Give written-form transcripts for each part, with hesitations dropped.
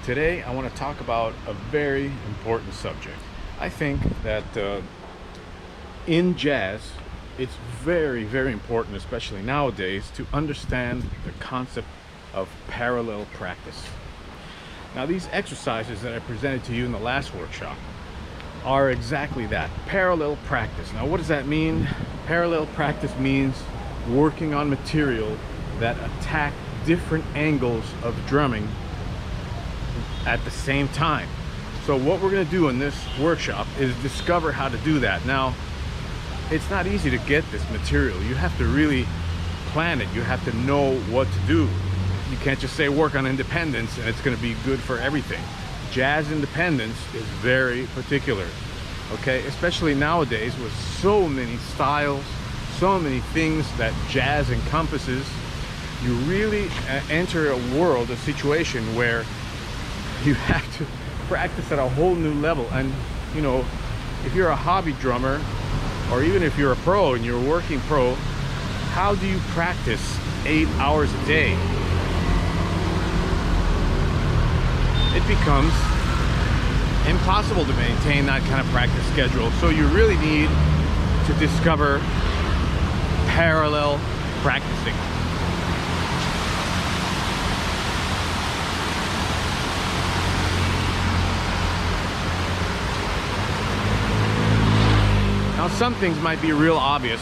Today I want to talk about a very important subject. I think that in jazz, it's very important, especially nowadays, to understand the concept of parallel practice. Now, these exercises that I presented to you in the last workshop are exactly that, parallel practice. Now, what does that mean? Parallel practice means working on material that attack different angles of drumming at the same time. So what we're going to do in this workshop is discover how to do that. Now, it's not easy to get this material. You have to really plan it. You have to know what to do. You can't just say work on independence and it's going to be good for everything. Jazz independence is very particular, okay? Especially nowadays with so many styles, so many things that jazz encompasses. You really enter a world, a situation where you have to practice at a whole new level. And you know, if you're a hobby drummer, or even if you're a pro and you're a working pro, how do you practice 8 hours a day? It becomes impossible to maintain that kind of practice schedule. So you really need to discover parallel practicing. Now, some things might be real obvious,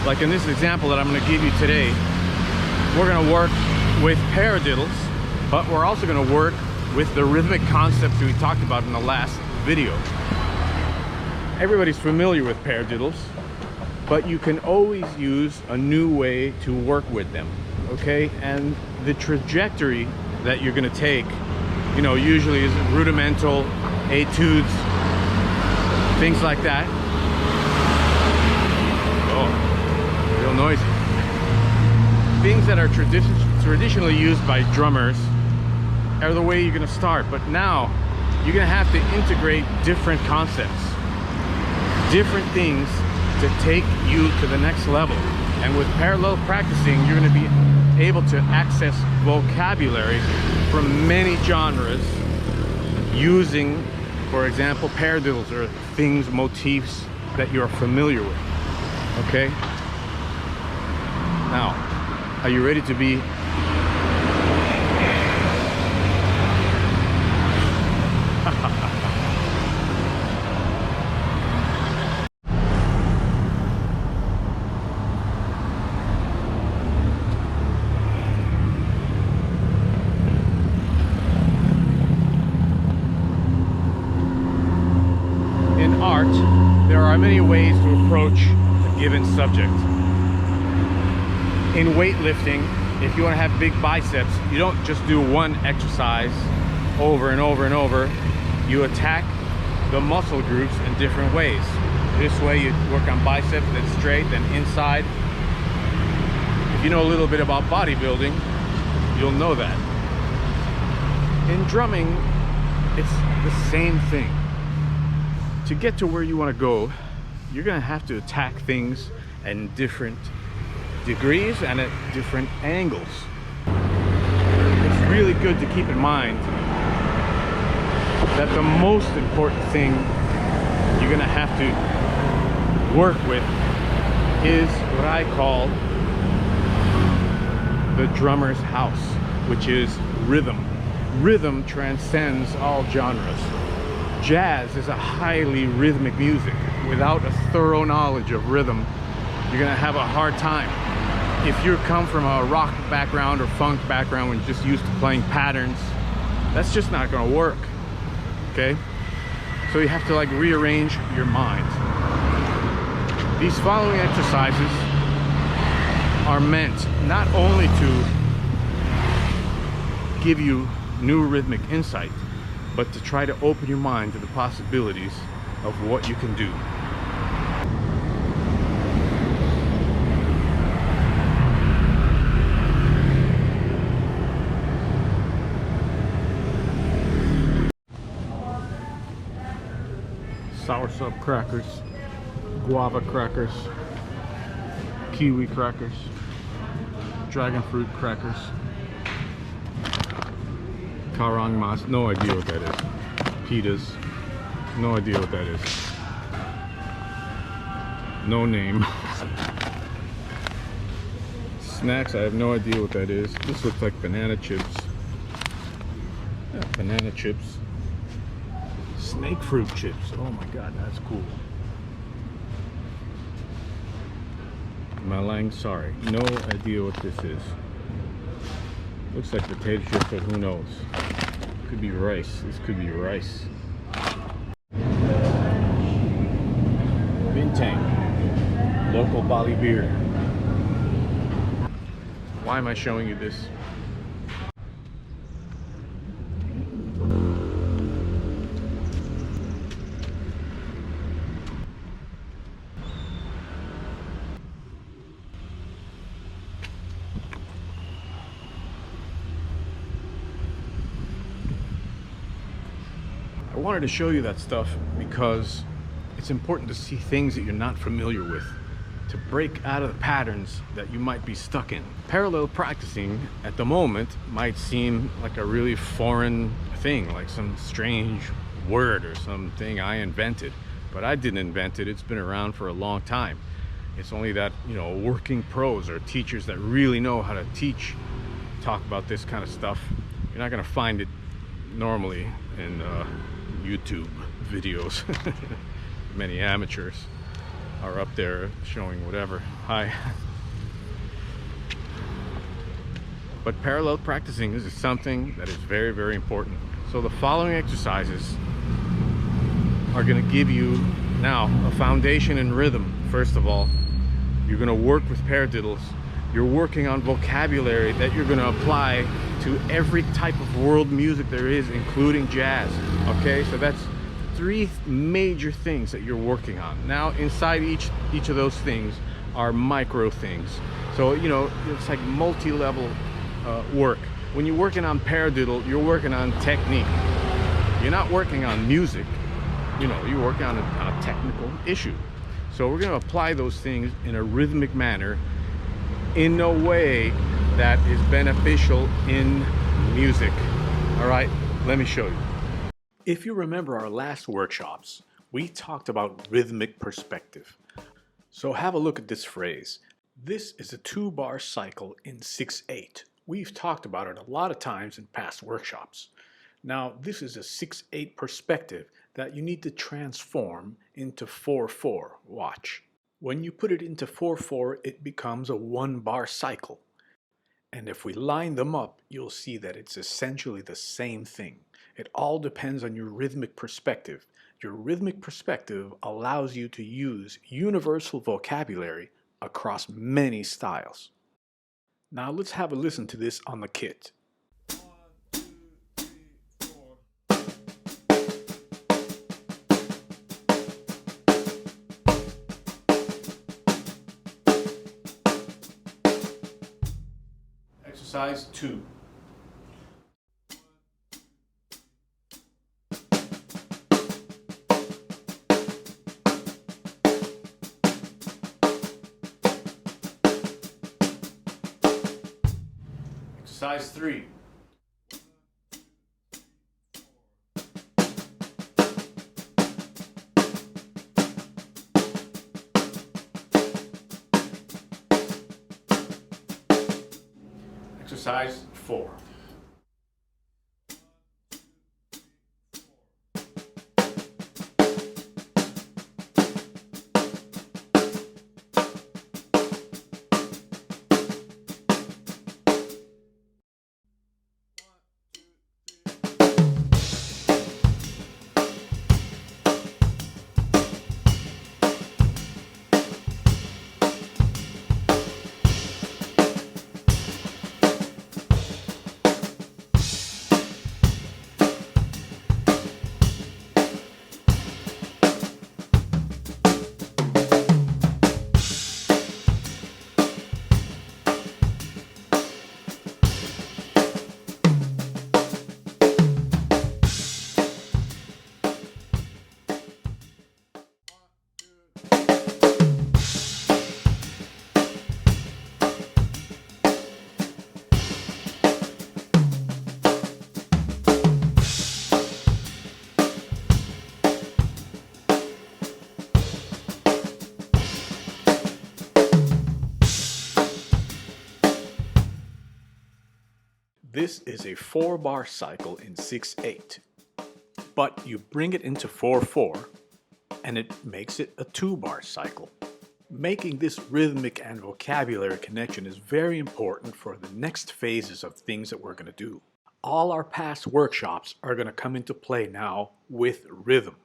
like in this example that I'm going to give you today. We're going to work with paradiddles, but we're also going to work with the rhythmic concepts that we talked about in the last video. Everybody's familiar with paradiddles, but you can always use a new way to work with them, okay? And the trajectory that you're going to take, you know, usually is rudimental etudes, things like that. Real noisy. Things that are traditionally used by drummers are the way you're going to start, but now you're going to have to integrate different concepts, different things to take you to the next level. And with parallel practicing, you're going to be able to access vocabulary from many genres using, for example, paradiddles or things, motifs that you're familiar with. Okay? Now, are you ready to be in art, there are many ways to approach a given subject. In weightlifting, if you want to have big biceps, you don't just do one exercise over and over and over. You attack the muscle groups in different ways. This way you work on biceps, then straight, then inside. If you know a little bit about bodybuilding, you'll know that. In drumming, it's the same thing. To get to where you want to go, you're going to have to attack things in different degrees and at different angles. It's really good to keep in mind that the most important thing you're going to have to work with is what I call the drummer's house, which is rhythm. Rhythm transcends all genres. Jazz is a highly rhythmic music. Without a thorough knowledge of rhythm, you're gonna have a hard time. If you come from a rock background or funk background when you're just used to playing patterns, that's just not gonna work, okay? So you have to like rearrange your mind. These following exercises are meant not only to give you new rhythmic insight, but to try to open your mind to the possibilities of what you can do. Soursop crackers, guava crackers, kiwi crackers, dragon fruit crackers, Karang Mas, no idea what that is. Pitas, no idea what that is. No name. Snacks, I have no idea what that is. This looks like banana chips. Yeah, banana chips. Snake fruit chips. Oh my god, that's cool. Malang, sorry. No idea what this is. Looks like potato chips, but who knows? Could be rice. This could be rice. Bintang. Local Bali beer. Why am I showing you this? I wanted to show you that stuff because it's important to see things that you're not familiar with, to break out of the patterns that you might be stuck in. Parallel practicing at the moment might seem like a really foreign thing, like some strange word or something I invented, but I didn't invent it. It's been around for a long time. It's only that, you know, working pros or teachers that really know how to teach talk about this kind of stuff. You're not going to find it normally in YouTube videos. Many amateurs are up there showing whatever. Hi. But parallel practicing is something that is very, very important. So the following exercises are going to give you now a foundation in rhythm. First of all, you're going to work with paradiddles. You're working on vocabulary that you're going to apply to every type of world music there is, including jazz. Okay, so that's three major things that you're working on. Now inside each of those things are micro things. So, you know, it's like multi-level work. When you're working on paradiddle, you're working on technique. You're not working on music. You know, you're working on a technical issue. So we're going to apply those things in a rhythmic manner in a way that is beneficial in music. All right, let me show you. If you remember our last workshops, we talked about rhythmic perspective. So have a look at this phrase. This is a 2-bar cycle in 6/8. We've talked about it a lot of times in past workshops. Now, this is a 6/8 perspective that you need to transform into 4/4. Watch. When you put it into 4/4, it becomes a 1-bar cycle. And if we line them up, you'll see that it's essentially the same thing. It all depends on your rhythmic perspective. Your rhythmic perspective allows you to use universal vocabulary across many styles. Now let's have a listen to this on the kit. 1, 2, 3, 4. Exercise 2. Exercise 3. Exercise 4. This is a 4-bar cycle in 6/8, but you bring it into 4/4 and it makes it a 2-bar cycle. Making this rhythmic and vocabulary connection is very important for the next phases of things that we're going to do. All our past workshops are going to come into play now with rhythm.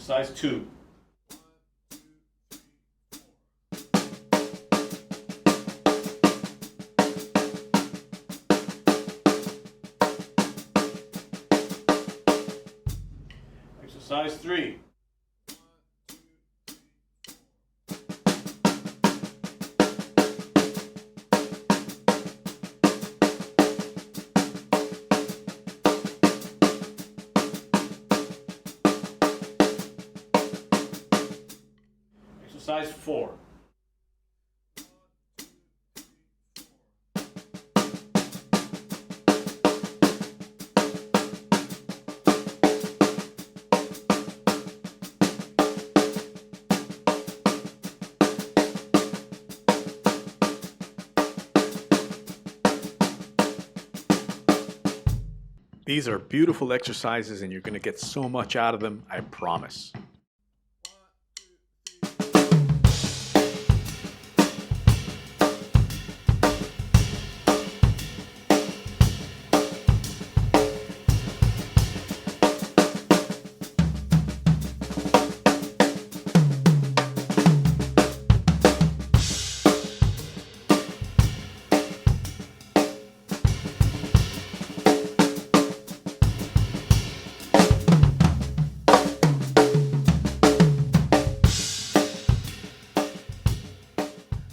Exercise 2. Exercise 3. Exercise 4. These are beautiful exercises and you're going to get so much out of them, I promise.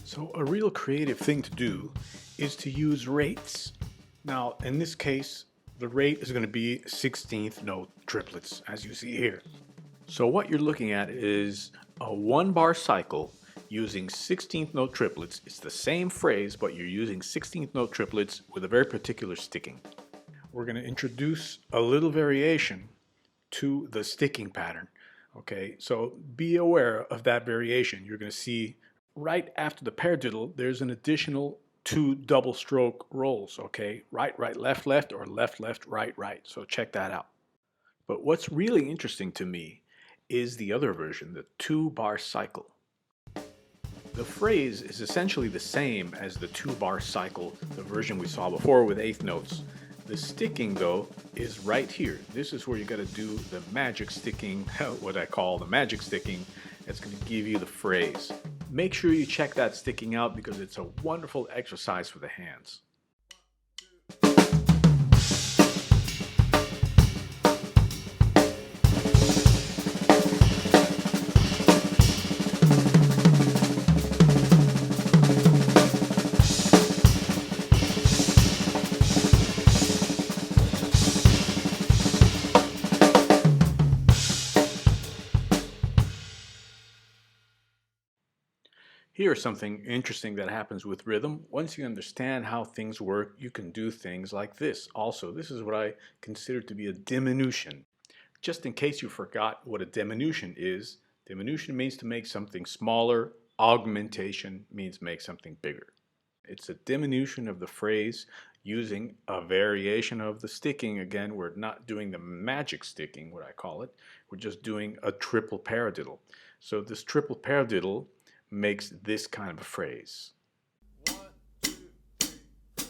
So a real creative thing to do is to use rates. Now, in this case, the rate is going to be 16th note triplets, as you see here. So what you're looking at is a 1-bar cycle using 16th note triplets. It's the same phrase, but you're using 16th note triplets with a very particular sticking. We're going to introduce a little variation to the sticking pattern. Okay, so be aware of that variation. You're going to see right after the paradiddle, there's an additional 2 double stroke rolls, okay? Right, right, left, left, or left, left, right, right. So check that out. But what's really interesting to me is the other version, the 2-bar cycle. The phrase is essentially the same as the 2-bar cycle, the version we saw before with 8th notes. The sticking, though, is right here. This is where you got to do the magic sticking, what I call the magic sticking. It's going to give you the phrase. Make sure you check that sticking out because it's a wonderful exercise for the hands. Here's something interesting that happens with rhythm. Once you understand how things work, you can do things like this. Also, this is what I consider to be a diminution. Just in case you forgot what a diminution is, diminution means to make something smaller, augmentation means make something bigger. It's a diminution of the phrase using a variation of the sticking. Again, we're not doing the magic sticking, what I call it. We're just doing a triple paradiddle. So this triple paradiddle makes this kind of a phrase. 1, 2, 3, 4.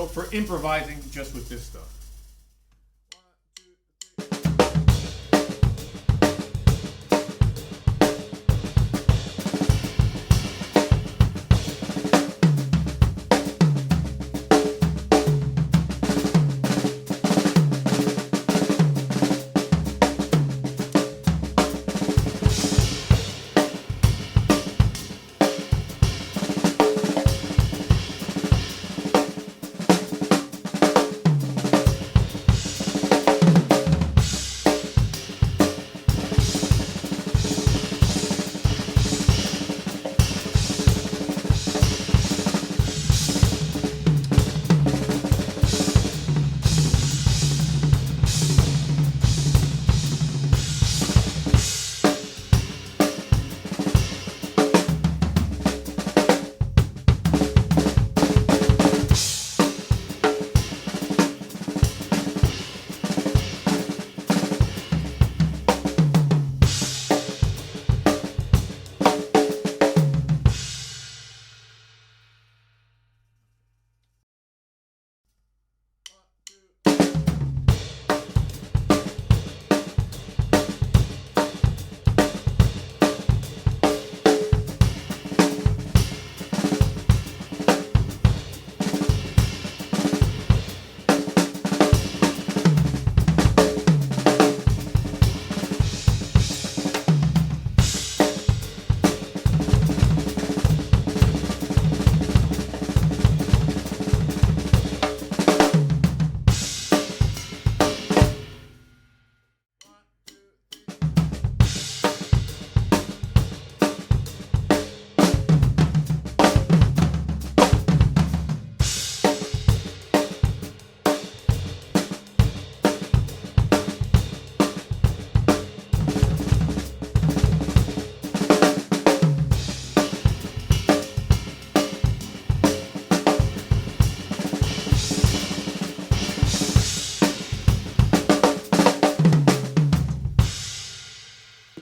So for improvising just with this stuff.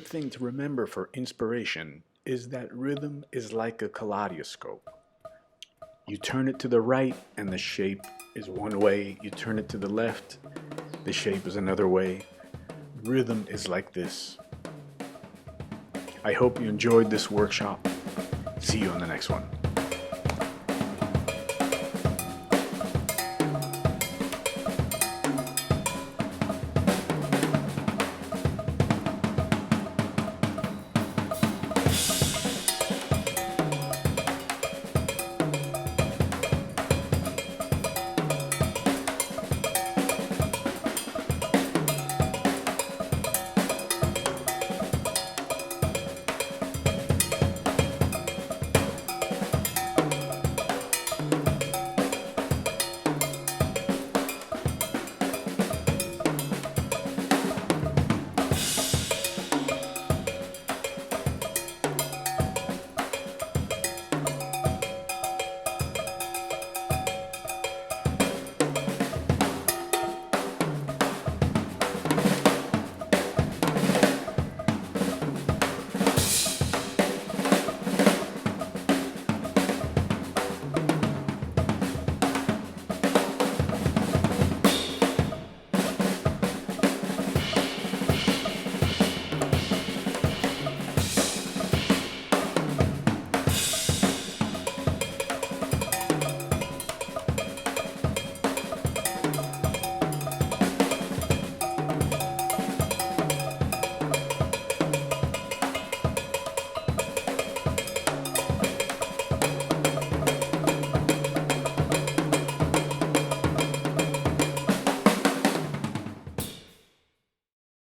Thing to remember for inspiration is that rhythm is like a kaleidoscope. You turn it to the right and the shape is one way. You turn it to the left, the shape is another way. Rhythm is like this. I hope you enjoyed this workshop. See you on the next one.